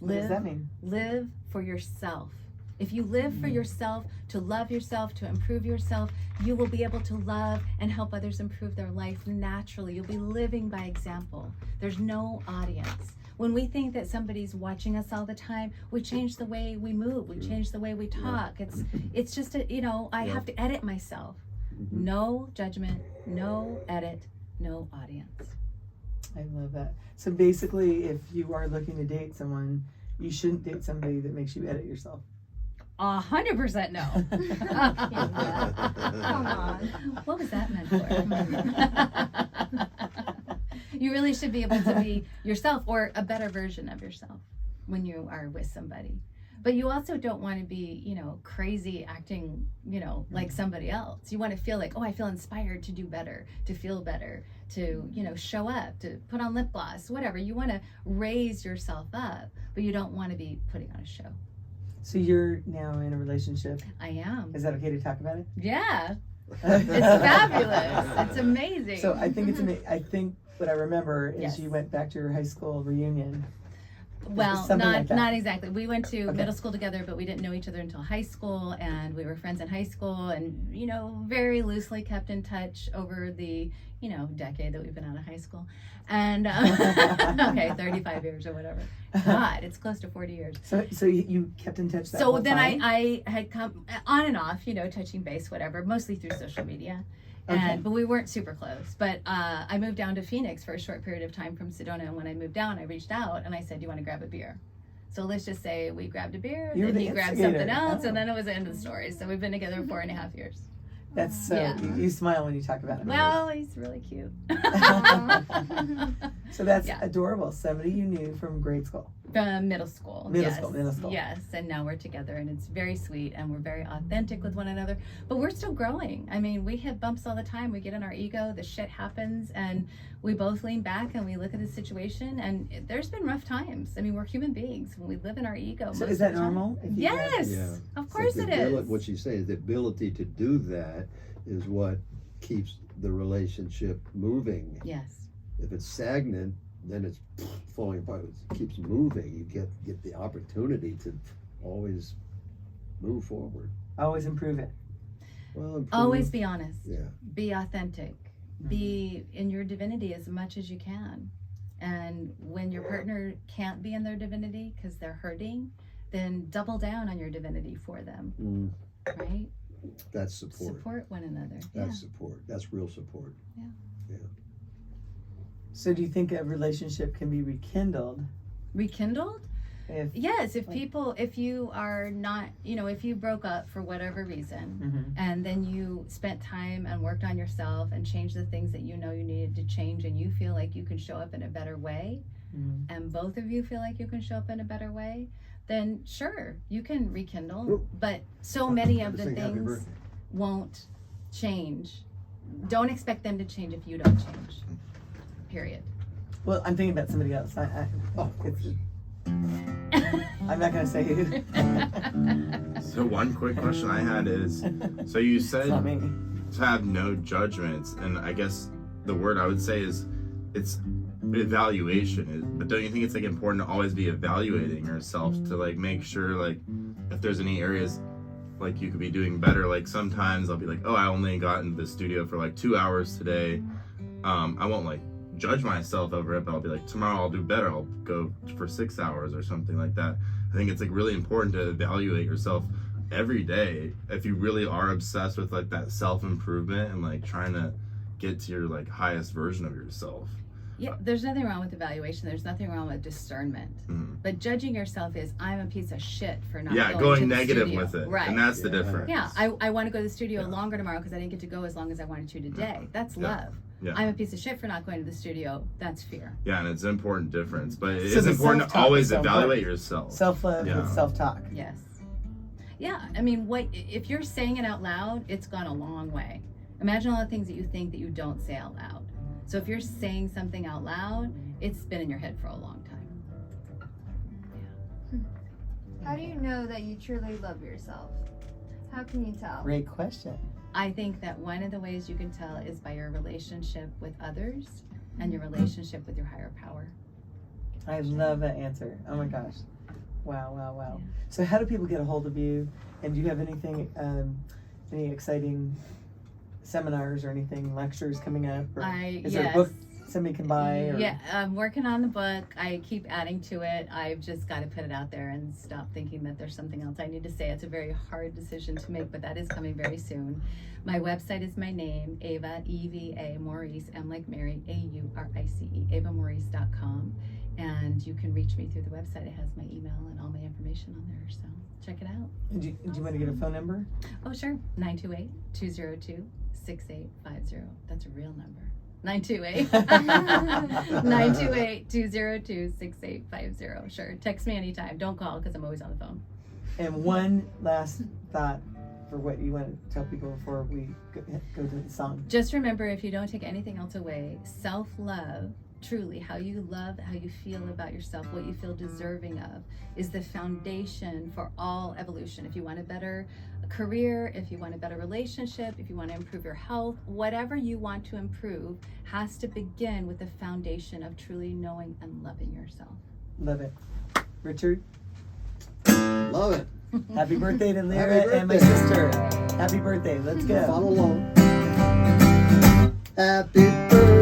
What does that mean? Live for yourself. If you live for yourself, to love yourself, to improve yourself, you will be able to love and help others improve their life naturally. You'll be living by example. There's no audience. When we think that somebody's watching us all the time, we change the way we move. We change the way we talk. It's just I have to edit myself. Mhm. No judgment, no edit, no audience. I love that. So basically, if you are looking to date someone, you shouldn't date somebody that makes you edit yourself. 100% no. Come on. What was that meant for? You really should be able to be yourself or a better version of yourself when you are with somebody. But you also don't want to be, crazy acting, like somebody else. You want to feel like, oh, I feel inspired to do better, to feel better, to, show up, to put on lip gloss, whatever. You want to raise yourself up, but you don't want to be putting on a show. So you're now in a relationship. I am. Is that okay to talk about it? Yeah. It's fabulous. It's amazing. So I think it's amazing. I think what I remember is Yes. you went back to your high school reunion Well, Something not like that. not exactly. We went to Okay. middle school together, but we didn't know each other until high school, and we were friends in high school, and very loosely kept in touch over the decade that we've been out of high school, and okay, 35 years or whatever. God, it's close to 40 years. So you kept in touch that So whole then time? I had come on and off, touching base, whatever, mostly through social media. Okay. But we weren't super close. But I moved down to Phoenix for a short period of time from Sedona. And when I moved down, I reached out and I said, do you want to grab a beer? So let's just say we grabbed a beer, You were then the he grabbed instigator. something else, Oh. and then it was the end of the story. So we've been together 4.5 years. That's so, Yeah. you smile when you talk about it. Well, he's really cute. So that's Yeah. adorable. Somebody you knew from grade school. From middle school. Middle Yes. school. Yes, and now we're together, and it's very sweet, and we're very authentic with one another. But we're still growing. I mean, we hit bumps all the time. We get in our ego. The shit happens, and we both lean back and we look at the situation. And there's been rough times. I mean, we're human beings. When we live in our ego. So most is that of the time- normal? If you Yes, Yeah. of course But it the is. what she's saying is the ability to do that is what keeps the relationship moving. Yes. If it's stagnant, then it's falling apart. It keeps moving. You get the opportunity to always move forward. Always improve it. Well, improve. Always be honest. Yeah. Be authentic. Be in your divinity as much as you can. And when your partner can't be in their divinity because they're hurting, then double down on your divinity for them. Mm, Right? that's support. Support one another. That's support. That's real support. So do you think a relationship can be rekindled Rekindled? if Yes, if you are not, if you broke up for whatever reason, and then you spent time and worked on yourself and changed the things that you needed to change, and you feel like you can show up in a better way, and both of you feel like you can show up in a better way, then sure, you can rekindle. Ooh. But so many of the Sing happy things birthday. won't change. Don't expect them to change if you don't change. Period. Well, I'm thinking about somebody else. Of course. I'm not going to say who. So one quick question I had is, so you It's said not me. to have no judgments, and I guess the word I would say is it's evaluation. But don't you think it's like important to always be evaluating yourself to like make sure like if there's any areas like you could be doing better? Like sometimes I'll be like, oh, I only got into the studio for like 2 hours today. I won't like judge myself over it, but I'll be like, tomorrow I'll do better. I'll go for 6 hours or something like that. I think it's like really important to evaluate yourself every day if you really are obsessed with like that self-improvement and like trying to get to your like highest version of yourself. Yeah, there's nothing wrong with evaluation. There's nothing wrong with discernment. But judging yourself is, I'm a piece of shit for not going to going the negative studio. with it. Right. And that's the Yeah. difference. Yeah, I want to go to the studio longer tomorrow because I didn't get to go as long as I wanted to today. That's love. Yeah. I'm a piece of shit for not going to the studio. That's fear. Yeah, and it's an important difference. But it So is the important to self-talk always is so evaluate important. yourself. Self-love Yeah. with self-talk. Yes. Yeah, I mean, if you're saying it out loud, it's gone a long way. Imagine all the things that you think that you don't say out loud. So if you're saying something out loud, it's been in your head for a long time. How do you know that you truly love yourself? How can you tell? Great question. I think that one of the ways you can tell is by your relationship with others and your relationship with your higher power. I love that answer. Oh my gosh. Wow. Yeah. So how do people get a hold of you? And do you have anything, any exciting seminars or anything, lectures coming up? Or is there a book somebody can buy? Or? Yeah, I'm working on the book. I keep adding to it. I've just got to put it out there and stop thinking that there's something else I need to say. It's a very hard decision to make, but that is coming very soon. My website is my name, Eva, E-V-A, Maurice, M like Mary, A-U-R-I-C-E, EvaMaurice.com. And you can reach me through the website. It has my email and all my information on there, so check it out. Do you want to get a phone number? Oh, sure. 928-202-6850. That's a real number. 928-202-6850. Sure. Text me anytime. Don't call because I'm always on the phone. And one last thought for what you want to tell people before we go to the song. Just remember, if you don't take anything else away, self-love, truly, how you love, how you feel about yourself, what you feel deserving of, is the foundation for all evolution. If you want a better career, if you want a better relationship, if you want to improve your health, whatever you want to improve has to begin with the foundation of truly knowing and loving yourself. Love it. Richard. Love it. Happy birthday to Lyra Happy and my birthday. sister. Happy birthday. Let's go. Follow along. Happy birthday.